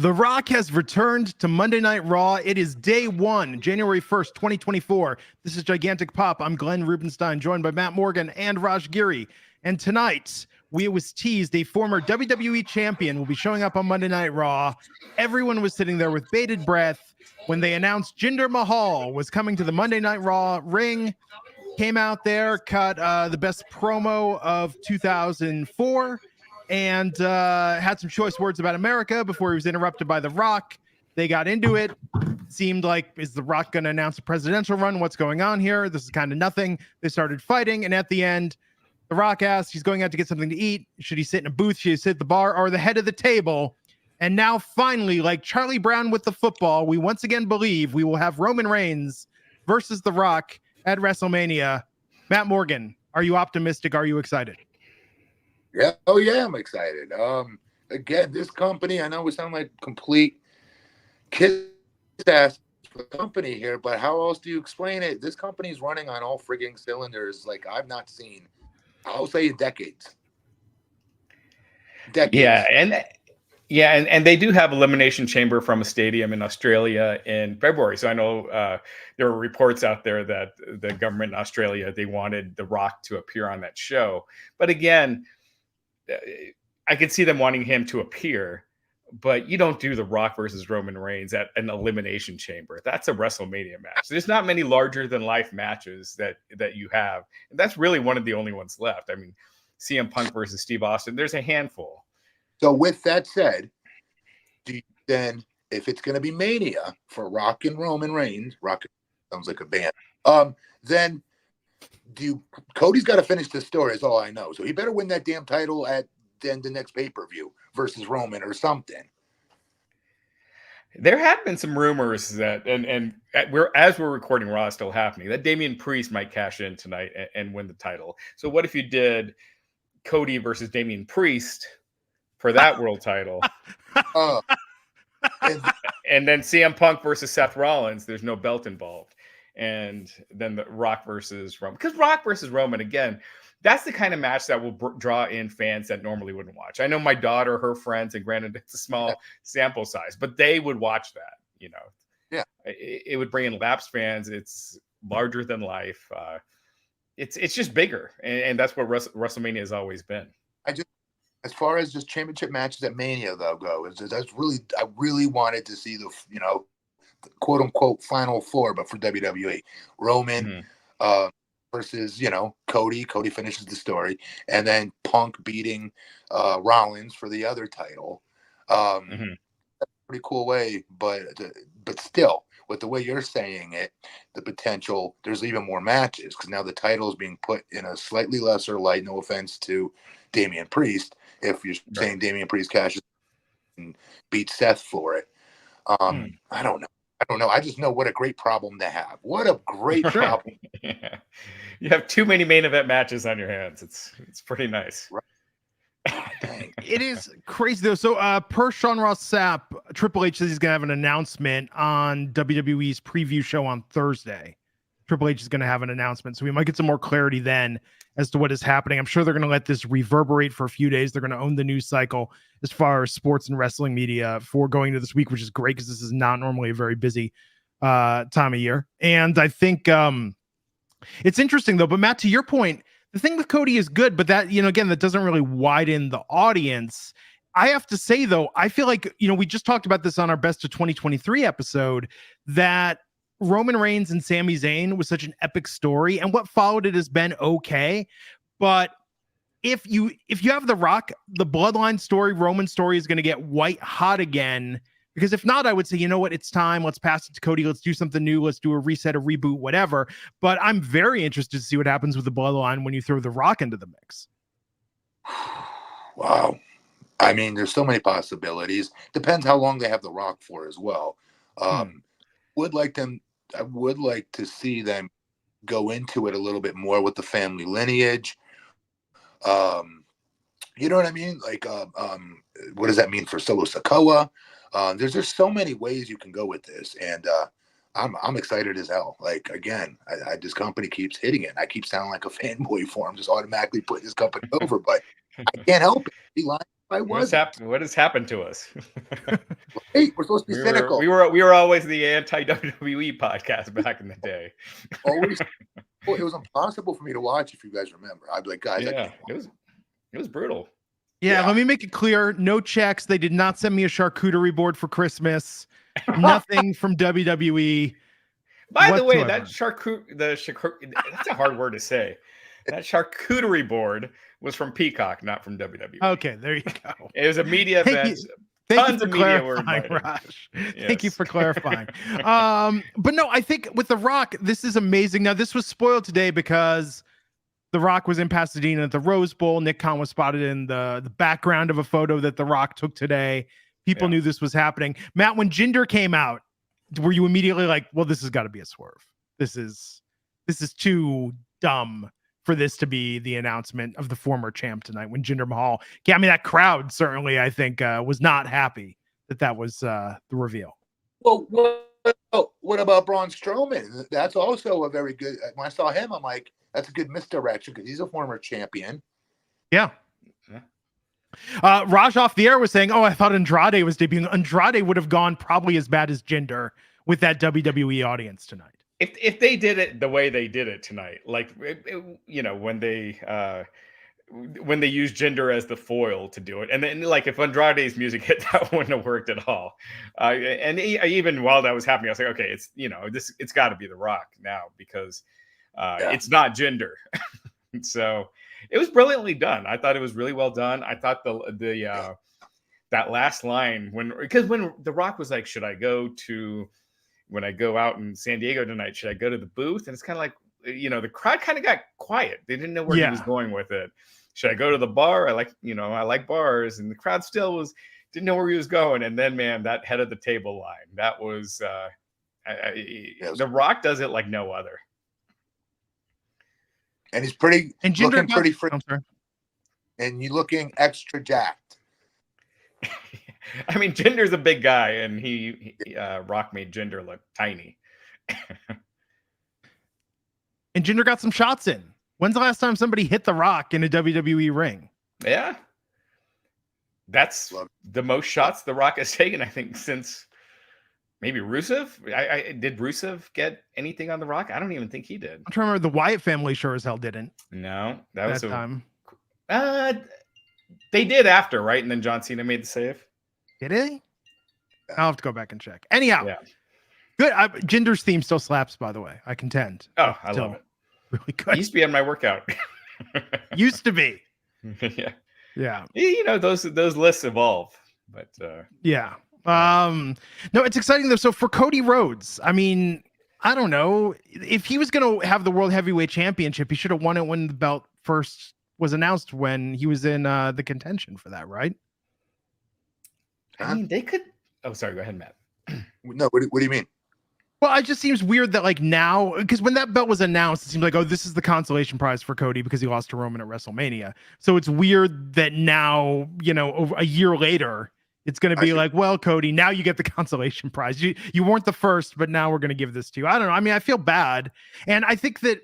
The Rock has returned to Monday Night Raw. It is day one, January 1st, 2024. This is Gigantic Pop. I'm Glenn Rubenstein, joined by Matt Morgan and Raj Giri. And tonight, it was teased a former WWE champion will be showing up on Monday Night Raw. Everyone was sitting there with bated breath when they announced Jinder Mahal was coming to the Monday Night Raw ring. Came out there, cut the best promo of 2004. And had some choice words about America before he was interrupted by The Rock. They got into it. Seemed like, is The Rock going to announce a presidential run? What's going on here? This is kind of nothing. They started fighting, and at the end, The Rock asked, he's going out to get something to eat. Should he sit in a booth? Should he sit at the bar or the head of the table? And now, finally, like Charlie Brown with the football, we once again believe we will have Roman Reigns versus The Rock at WrestleMania. Matt Morgan, are you optimistic? Are you excited? Yeah. Oh, yeah, I'm excited. Again, this company, I know we sound like complete kiss-ass company here, but how else do you explain it? This company's running on all frigging cylinders like I've not seen, I'll say, in decades. And they do have Elimination Chamber from a stadium in Australia in February. So I know there were reports out there that the government in Australia, they wanted The Rock to appear on that show. But again, I could see them wanting him to appear, but you don't do The Rock versus Roman Reigns at an Elimination Chamber. That's a WrestleMania match. There's not many larger than life matches that you have. And that's really one of the only ones left. I mean, CM Punk versus Steve Austin, there's a handful. So with that said, do you then, if it's going to be Mania for Rock and Roman Reigns, Rock sounds like a band, then Cody's got to finish the story is all I know. So he better win that damn title at then the next pay-per-view versus Roman or something. There have been some rumors that, and as we're recording, Raw is still happening, that Damian Priest might cash in tonight and win the title. So what if you did Cody versus Damian Priest for that world title? And then CM Punk versus Seth Rollins, there's no belt involved. And then the Rock versus Roman. Because Rock versus Roman, again, that's the kind of match that will draw in fans that normally wouldn't watch. I know my daughter, her friends, and granted, it's a small sample size, but they would watch that, you know. Yeah. It would bring in lapsed fans. It's larger than life. It's just bigger. And that's what WrestleMania has always been. As far as just championship matches at Mania, though, I really wanted to see the quote unquote final four, but for WWE, Roman versus Cody. Cody finishes the story, and then Punk beating Rollins for the other title. That's a pretty cool way, but still, with the way you're saying it, the potential there's even more matches because now the title is being put in a slightly lesser light. No offense to Damian Priest, if you're saying Damian Priest cashes and beats Seth for it. I don't know. I just know what a great problem to have. What a great problem. Yeah. You have too many main event matches on your hands. It's pretty nice. Right. It is crazy though. So per Sean Ross Sapp, Triple H says he's gonna have an announcement on WWE's preview show on Thursday. Triple H is gonna have an announcement, so we might get some more clarity then as to what is happening. I'm sure they're gonna let this reverberate for a few days. They're gonna own the news cycle as far as sports and wrestling media for going into this week, which is great because this is not normally a very busy time of year. And I think it's interesting though. But Matt, to your point, the thing with Cody is good, but that, again, that doesn't really widen the audience. I have to say, though, I feel like, we just talked about this on our Best of 2023 episode, that Roman Reigns and Sami Zayn was such an epic story, and what followed it has been okay. But if you have The Rock, the Bloodline story, Roman story is going to get white hot again. Because if not, I would say, you know what, it's time. Let's pass it to Cody. Let's do something new. Let's do a reset, a reboot, whatever. But I'm very interested to see what happens with the Bloodline when you throw The Rock into the mix. Wow. I mean, there's so many possibilities. Depends how long they have The Rock for as well. I would like to see them go into it a little bit more with the family lineage. You know what I mean? Like, what does that mean for Solo Sikoa? There's just so many ways you can go with this, and I'm excited as hell. Like, again, this company keeps hitting it. I keep sounding like a fanboy for him, just automatically putting this company over, but I can't help it. He lies I was. What has happened to us? Hey, we're supposed to be cynical. We were always the anti-WWE podcast back in the day. Always. Well, it was impossible for me to watch, if you guys remember. I'd be like, guys, yeah, it was brutal. Yeah, let me make it clear. No checks. They did not send me a charcuterie board for Christmas. Nothing from WWE. By the way, that's a hard word to say. That charcuterie board was from Peacock, not from WWE. Okay, there you go. It was a media event. Thank you for clarifying, Raj. Yes. Thank you for clarifying. But no, I think with The Rock, this is amazing. Now, this was spoiled today because The Rock was in Pasadena at the Rose Bowl. Nick Khan was spotted in the background of a photo that The Rock took today. People knew this was happening. Matt, when Jinder came out, were you immediately like, well, this has got to be a swerve? This is too dumb for this to be the announcement of the former champ tonight when Jinder Mahal. Yeah, I mean, that crowd certainly, I think, was not happy that was the reveal. Well, what about Braun Strowman? That's also a very good. When I saw him, I'm like, that's a good misdirection because he's a former champion. Yeah. Raj off the air was saying, oh, I thought Andrade was debuting. Andrade would have gone probably as bad as Jinder with that WWE audience tonight. If they did it the way they did it tonight, like when they used Jinder as the foil to do it, and then like if Andrade's music hit, that wouldn't have worked at all. And even while that was happening, I was like, okay, it's got to be The Rock now because it's not Jinder. So it was brilliantly done. I thought it was really well done. I thought the that last line because when The Rock was like, when I go out in San Diego tonight, should I go to the booth? And it's kind of like, the crowd kind of got quiet. They didn't know where he was going with it. Should I go to the bar? I like bars. And the crowd still didn't know where he was going. And then, man, that head of the table line, that was, The Rock does it like no other. And he's looking pretty free. And you looking extra jacked. I mean, Jinder's a big guy, and he Rock made Jinder look tiny. And Jinder got some shots in. When's the last time somebody hit The Rock in a WWE ring? Yeah. That's the most shots The Rock has taken, I think, since maybe Rusev. Did Rusev get anything on The Rock? I don't even think he did. I'm trying to remember. The Wyatt family sure as hell didn't. No, that was time. They did after, right? And then John Cena made the save. Did he? I'll have to go back and check. Anyhow, good. Jinder's theme still slaps, by the way. I contend. Oh, I love it. Really good. It used to be on my workout. Used to be. Yeah. Those lists evolve, but yeah. No, it's exciting though. So for Cody Rhodes, I mean, I don't know if he was going to have the World Heavyweight Championship. He should have won it when the belt first was announced, when he was in the contention for that, right? I mean, they could. Oh, sorry. Go ahead, Matt. No, what do you mean? Well, it just seems weird that like now, because when that belt was announced, it seemed like, oh, this is the consolation prize for Cody because he lost to Roman at WrestleMania. So it's weird that now, over a year later, it's going to be like, well, Cody, now you get the consolation prize. You weren't the first, but now we're going to give this to you. I don't know. I mean, I feel bad. And I think that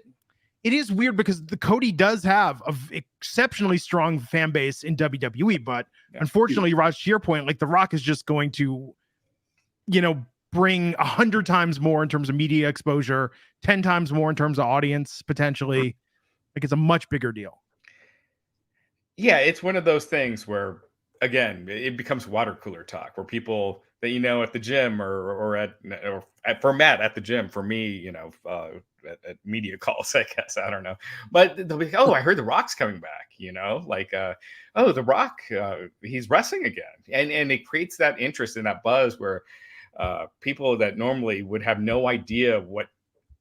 it is weird because the Cody does have an exceptionally strong fan base in WWE, but unfortunately, Raj, to your point, like The Rock is just going to, bring 100 times more in terms of media exposure, 10 times more in terms of audience, potentially. Like it's a much bigger deal. Yeah, it's one of those things where, again, it becomes water cooler talk where people that at the gym or for Matt at the gym, for me, at media calls, I guess, I don't know, but they'll be like, oh, I heard The Rock's coming back, oh, The Rock, he's wrestling again, and it creates that interest and that buzz where people that normally would have no idea what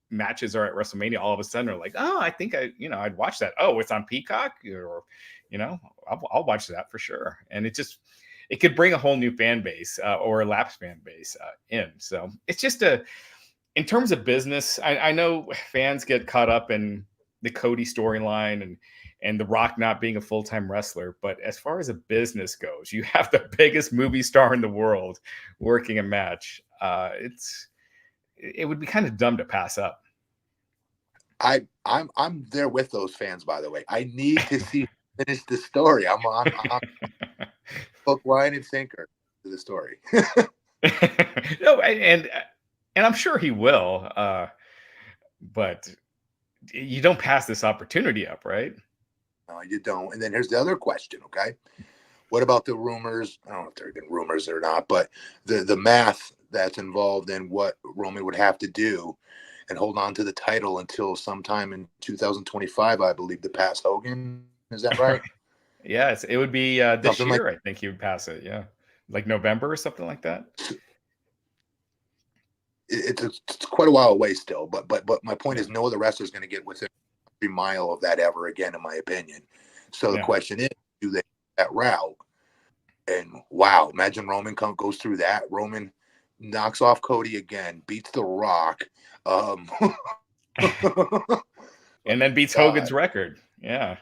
matches are at WrestleMania all of a sudden are like, oh, I think I'd watch that. Oh, it's on Peacock, or I'll watch that for sure. And it could bring a whole new fan base or a lapsed fan base in. So it's just in terms of business, I know fans get caught up in the Cody storyline and The Rock not being a full-time wrestler. But as far as a business goes, you have the biggest movie star in the world working a match. It would be kind of dumb to pass up. I'm there with those fans, by the way. I need to see finish the story. hook, line, and sinker to the story. No, and I'm sure he will. But you don't pass this opportunity up, right? No, you don't. And then here's the other question, okay? What about the rumors? I don't know if there have been rumors or not, but the math that's involved in what Roman would have to do and hold on to the title until sometime in 2025, I believe, to pass Hogan. Is that right? Yes, it would be this Something year. like- I think he would pass it. Yeah, like November or something like that. It's quite a while away still, but my point is, no other wrestler is going to get within 3 mile of that ever again, in my opinion. So the question is, do they that route? And wow, imagine Roman goes through that. Roman knocks off Cody again, beats The Rock, and then beats Hogan's record. Yeah.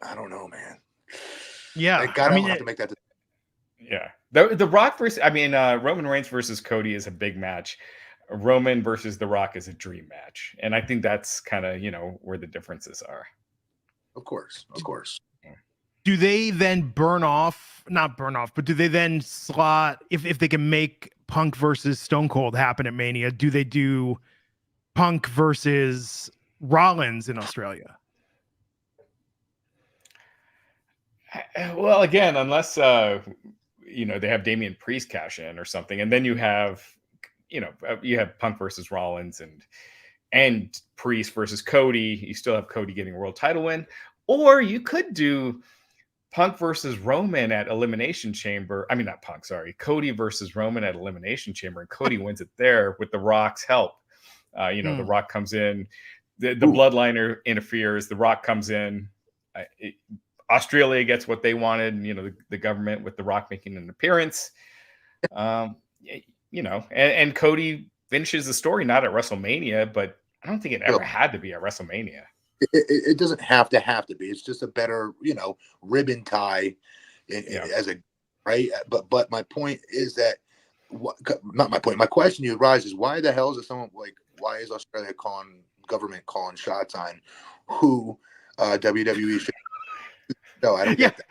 I don't know, man. Yeah, I don't have to make that. Yeah, the Rock versus Roman Reigns versus Cody is a big match. Roman versus The Rock is a dream match, and I think that's kind of where the differences are. Of course. Do they then not burn off, but do they then slot, if they can make Punk versus Stone Cold happen at Mania, do they do Punk versus Rollins in Australia? Well, again, unless they have Damian Priest cash in or something, and then you have Punk versus Rollins and Priest versus Cody. You still have Cody getting a world title win, or you could do Punk versus Roman at Elimination Chamber. I mean, not Punk, sorry. Cody versus Roman at Elimination Chamber, and Cody wins it there with The Rock's help. The Rock comes in, the bloodline interferes. The Rock comes in. Australia gets what they wanted. The government with The Rock making an appearance. And Cody finishes the story not at WrestleMania, but I don't think it ever had to be at WrestleMania. It doesn't have to be. It's just a better, ribbon tie as a right. But my point is that not my point. My question to you, Raj, is why the hell is it someone why is Australia government calling shots on who WWE should? No, I don't get that.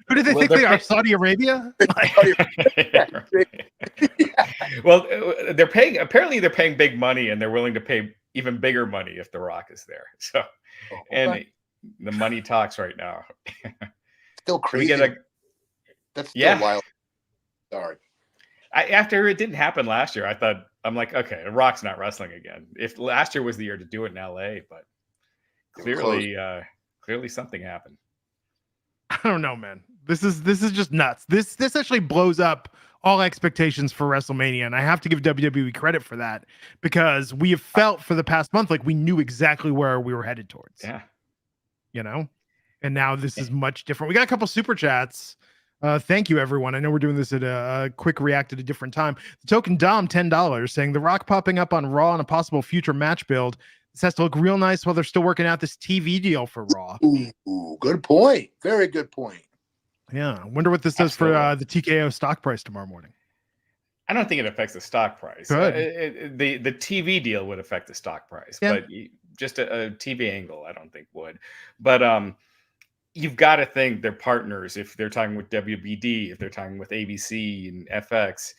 Who do they think they are? Saudi Arabia? Well, apparently they're paying big money, and they're willing to pay even bigger money if The Rock is there. So, and the money talks right now. Still crazy. That's still wild. Sorry. After it didn't happen last year, I'm like, okay, The Rock's not wrestling again. If last year was the year to do it in LA, but clearly something happened. I don't know, man. This is just nuts. This actually blows up all expectations for WrestleMania, and I have to give WWE credit for that, because we have felt for the past month like we knew exactly where we were headed towards. Yeah. And now this is much different. We got a couple super chats. Thank you, everyone. I know we're doing this at a quick react at a different time. The Token Dom, $10, saying The Rock popping up on Raw and a possible future match build. This has to look real nice while they're still working out this TV deal for Raw. Ooh, good point. Very good point. Yeah. I wonder what this does for the TKO stock price tomorrow morning. I don't think it affects the stock price. The TV deal would affect the stock price, but just a TV angle, I don't think would. But you've got to think they're partners. If they're talking with WBD, if they're talking with ABC and FX,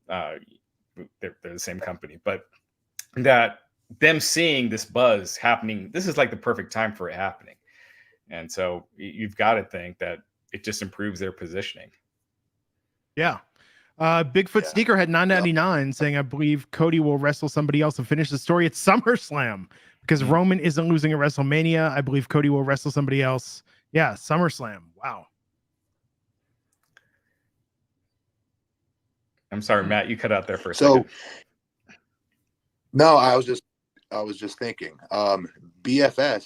they're the same company. But that them seeing this buzz happening, this is like the perfect time for it happening. And so you've got to think that it just improves their positioning. Yeah. Bigfoot Sneakerhead 999 saying, I believe Cody will wrestle somebody else and finish the story at SummerSlam because Roman isn't losing at WrestleMania. I believe Cody will wrestle somebody else. Yeah, SummerSlam. Wow. I'm sorry, Matt, you cut out there for a second. No, I was just thinking. BFS.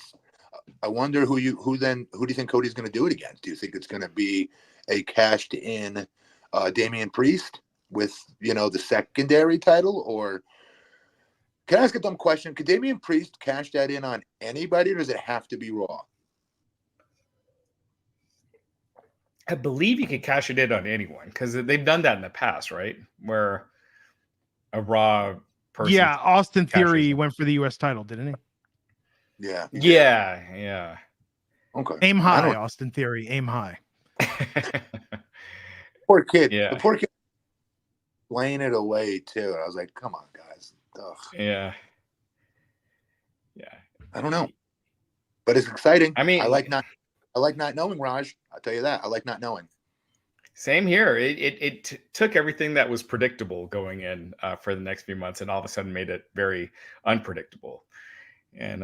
I wonder who do you think Cody's going to do it against? Do you think it's going to be a cashed in Damian Priest with the secondary title, or can I ask a dumb question? Could Damian Priest cash that in on anybody, or does it have to be Raw? I believe you could cash it in on anyone because they've done that in the past, right? Where a Raw person. Yeah, Austin Theory went for the U.S. title, didn't he? Yeah. Yeah. Okay. Aim high, Austin Theory. Aim high. Poor kid. The Yeah. poor kid playing it away too. I was like, come on, guys. Ugh. Yeah. Yeah. I don't know, but it's exciting. I mean, I like not knowing, Raj. I'll tell you that. I like not knowing. same here. It took everything that was predictable going in for the next few months and all of a sudden made it very unpredictable. And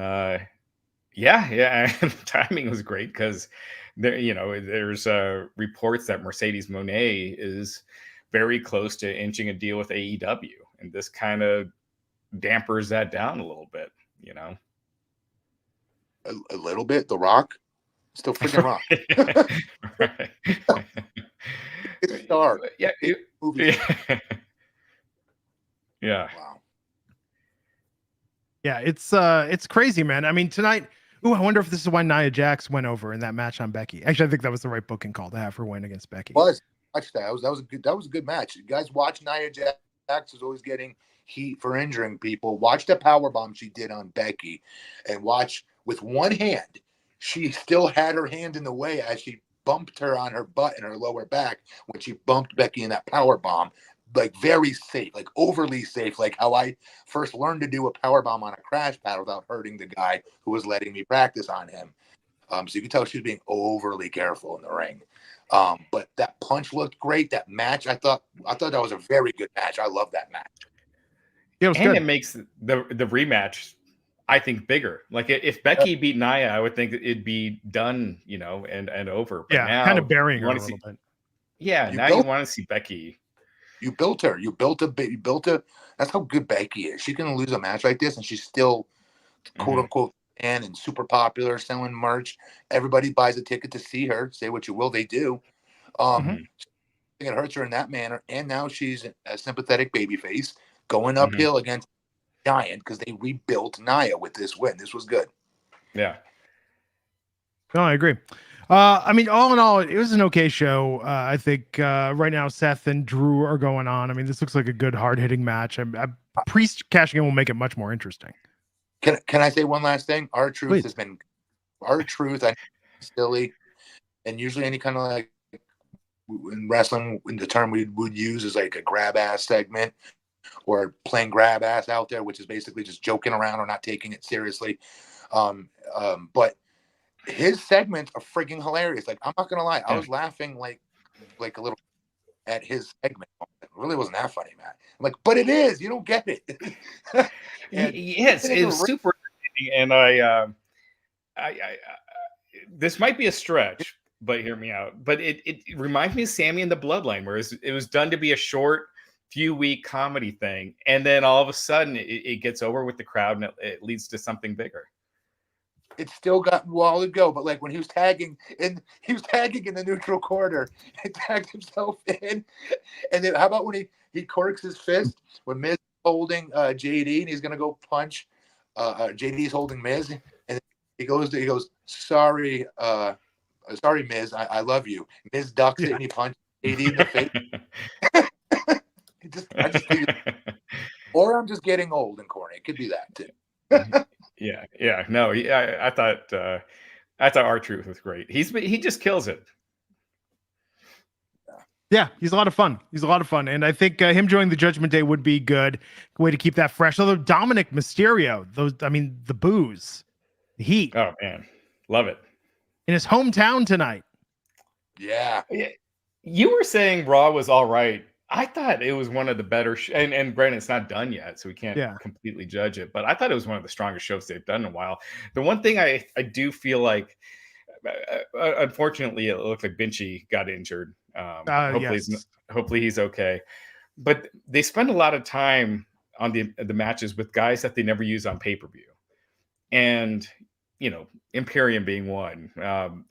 yeah, the timing was great because there's reports that Mercedes Moné is very close to inching a deal with AEW, and this kind of dampers that down a little bit, you know. A little bit. The Rock, still freaking Rock. Right. It's star. Yeah, Movie. Yeah. Wow. Yeah, it's crazy, man. I mean, tonight. Ooh, I wonder if this is why Nia Jax went over in that match on Becky. Actually, I think that was the right booking call to have her win against Becky. Watch that. That was a good match. You guys watch Nia Jax is always getting heat for injuring people. Watch the powerbomb she did on Becky, and watch with one hand. She still had her hand in the way as she bumped her on her butt and her lower back when she bumped Becky in that powerbomb. Like very safe, like overly safe, like how I first learned to do a powerbomb on a crash pad without hurting the guy who was letting me practice on him. So you can tell she was being overly careful in the ring. But that punch looked great. That match, I thought that was a very good match. I love that match. Yeah, it was And good. it makes the rematch, I think, bigger. Like if Becky beat Nia, I would think it'd be done, and over. But Yeah, now kind of burying you her a want to little see, bit. yeah, You now built- you want to see Becky. You built her. You built a. That's how good Becky is. She can lose a match like this, and she's still quote unquote fan and super popular, selling merch. Everybody buys a ticket to see her. Say what you will, they do. It hurts her in that manner, and now she's a sympathetic babyface going uphill against Giant because they rebuilt Nia with this win. This was good. Yeah. No, I agree. I mean, all in all, it was an okay show. I think right now Seth and Drew are going on. I mean, this looks like a good, hard-hitting match. Priest cashing in will make it much more interesting. Can I say one last thing? R-Truth Please. has been R-Truth. I know it's silly, and usually any kind of like in wrestling, the term we would use is like a grab ass segment or playing grab ass out there, which is basically just joking around or not taking it seriously. But his segments are freaking hilarious. Like, I'm not gonna lie, I was laughing like a little at his segment. It really wasn't that funny, man. I'm like, but it is. You don't get it. Yes, it's super. And I this might be a stretch, but hear me out. But it reminds me of Sammy and the Bloodline, where it was done to be a short, few week comedy thing, and then all of a sudden it gets over with the crowd, and it leads to something bigger. It's still got a while to go, but like when he was tagging in the neutral corner and tagged himself in, and then how about when he corks his fist when Miz holding JD and he's gonna go punch JD's holding Miz, and he goes sorry Miz, I love you. Miz ducks it and he punches JD in the face. I just think or I'm just getting old and corny. It could be that too. Yeah. No, I thought R-Truth was great. He just kills it. Yeah, he's a lot of fun. And I think him joining the Judgment Day would be good way to keep that fresh. Although Dominic Mysterio, the booze, the heat. Oh man, love it. In his hometown tonight. Yeah. You were saying Raw was all right. I thought it was one of the better, and granted, it's not done yet, so we can't completely judge it. But I thought it was one of the strongest shows they've done in a while. The one thing I do feel like, unfortunately, it looked like Vinci got injured. Hopefully he's okay. But they spend a lot of time on the matches with guys that they never use on pay-per-view, and Imperium being one,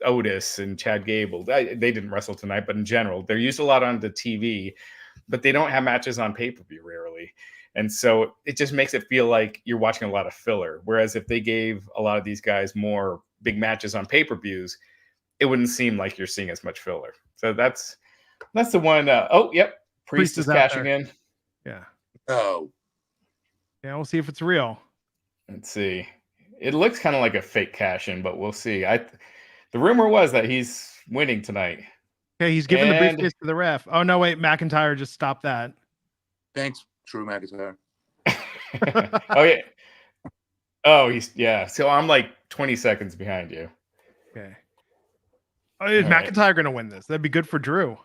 Otis and Chad Gable. They didn't wrestle tonight, but in general, they're used a lot on the TV. But they don't have matches on pay-per-view rarely. And so it just makes it feel like you're watching a lot of filler. Whereas if they gave a lot of these guys more big matches on pay-per-views, it wouldn't seem like you're seeing as much filler. So that's the one. Priest is cashing in. Yeah. Oh. Yeah, we'll see if it's real. Let's see. It looks kind of like a fake cash in, but we'll see. The rumor was that he's winning tonight. Okay, he's giving the And- briefcase to the ref. Oh no, wait, McIntyre just stopped that. Thanks, Drew McIntyre. Oh yeah. Oh, yeah. So I'm like 20 seconds behind you. Okay. Oh, is All right. McIntyre going to win this? That'd be good for Drew.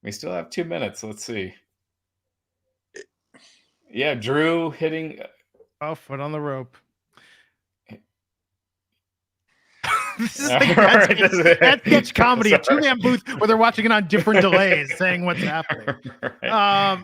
We still have 2 minutes. Let's see. Yeah, Drew hitting. Oh, foot on the rope. This is All like right, that sketch comedy, a sorry. two-man booth where they're watching it on different delays, saying what's happening. Right.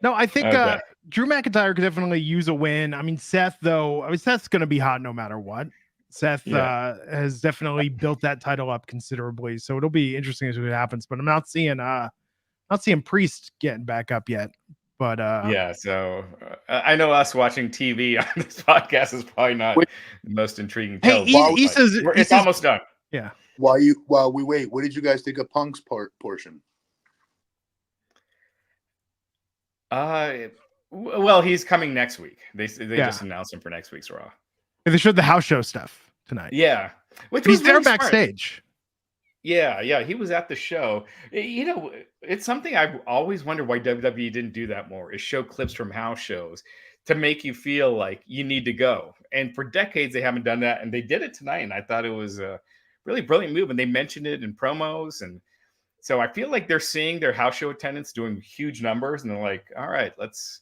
No, I think Okay. Drew McIntyre could definitely use a win. I mean, Seth, though, Seth's going to be hot no matter what. Seth has definitely built that title up considerably, so it'll be interesting to see what happens. But I'm not seeing Priest getting back up yet. But Yeah, so I know us watching TV on this podcast is probably not the most intriguing. Hey, television, but it's almost done. Yeah. While we wait, what did you guys think of Punk's portion? Well, he's coming next week. They just announced him for next week's Raw. They showed the house show stuff tonight. Yeah, which He's was there really smart. backstage. Yeah, he was at the show. You know, it's something I've always wondered why WWE didn't do that more, is show clips from house shows to make you feel like you need to go. And for decades, they haven't done that, and they did it tonight, and I thought it was a really brilliant move, and they mentioned it in promos, and so I feel like they're seeing their house show attendants doing huge numbers, and they're like, all right, let's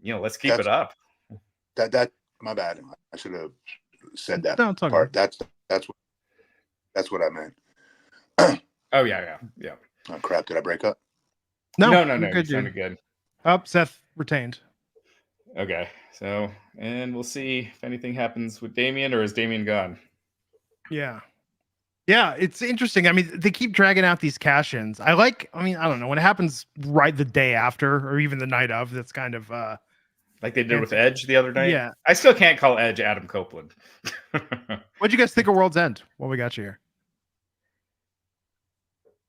keep it up. That my bad. I should have said that No, it's all part. good. That's what I meant. Oh yeah. Oh crap! Did I break up? No. you're You good, sounded dude. good. Oh, Seth retained. Okay, so and we'll see if anything happens with Damien, or is Damien gone? Yeah, it's interesting. I mean, they keep dragging out these cash-ins. I don't know when it happens right the day after or even the night of. That's kind of Like they did with Edge the other night. Yeah. I still can't call Edge Adam Copeland. What'd you guys think of World's End? What we got you here?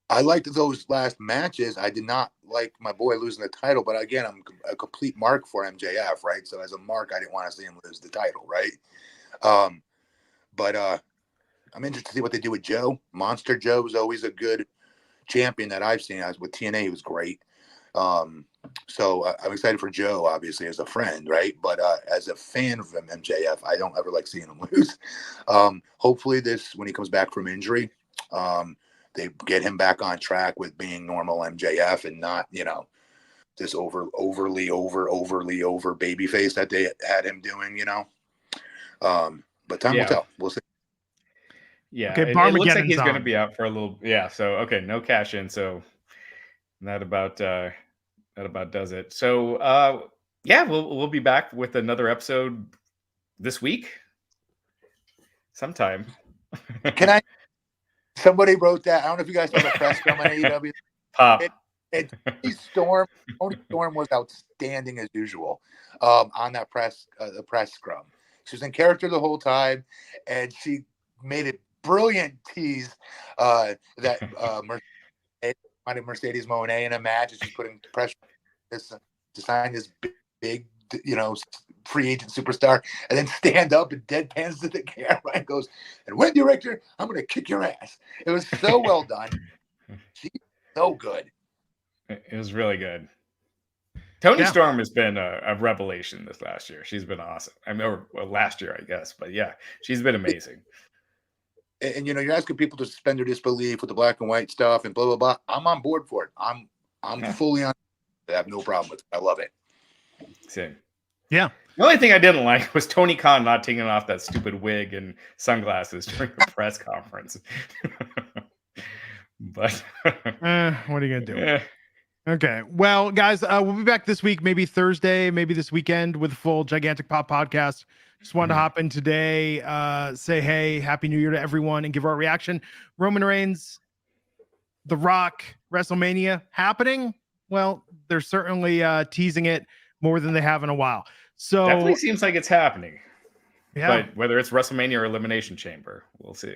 I liked those last matches. I did not like my boy losing the title, but again, I'm a complete mark for MJF, right? So as a mark, I didn't want to see him lose the title, right? But I'm interested to see what they do with Joe. Monster Joe is always a good champion that I've seen. As with TNA, he was great. So I'm excited for Joe, obviously, as a friend, right? But as a fan of MJF, I don't ever like seeing him lose. Hopefully when he comes back from injury, they get him back on track with being normal MJF and not, this overly over baby face that they had him doing, But time will tell. We'll see. Yeah. Okay, It looks like Barmageddon's he's going to on. be out for a little. Yeah. So okay, no cash in. So that about does it. So we'll be back with another episode this week, sometime. Can I? Somebody wrote that. I don't know if you guys saw the press scrum on AEW. Pop. Tony Storm was outstanding as usual on that the press scrum. She was in character the whole time, and she made a brilliant tease that Mercedes Moné in a match, and she's putting pressure to sign this big, free agent superstar, and then stand up and deadpans to the camera and goes, "And when director, I'm going to kick your ass." It was so well done. She's so good. It was really good. Tony Storm has been a revelation this last year. She's been awesome. I mean, last year, I guess, but yeah, she's been amazing. And you're asking people to suspend their disbelief with the black and white stuff and blah blah blah. I'm on board for it. I'm fully on. I have no problem with it. I love it. Same. Yeah. The only thing I didn't like was Tony Khan not taking off that stupid wig and sunglasses during the press conference. But what are you gonna do? Okay. Well, guys, we'll be back this week, maybe Thursday, maybe this weekend with a full Gigantic Pop podcast. Just wanted to hop in today, say hey, Happy New Year to everyone, and give our reaction. Roman Reigns, The Rock, WrestleMania happening. Well, they're certainly teasing it more than they have in a while. So definitely seems like it's happening. Yeah. But whether it's WrestleMania or Elimination Chamber, we'll see.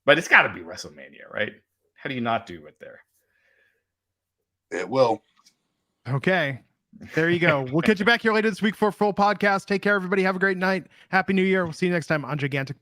But it's got to be WrestleMania, right? How do you not do it there? It will. Okay. There you go. We'll catch you back here later this week for a full podcast. Take care, everybody. Have a great night. Happy New Year. We'll see you next time on Gigantic.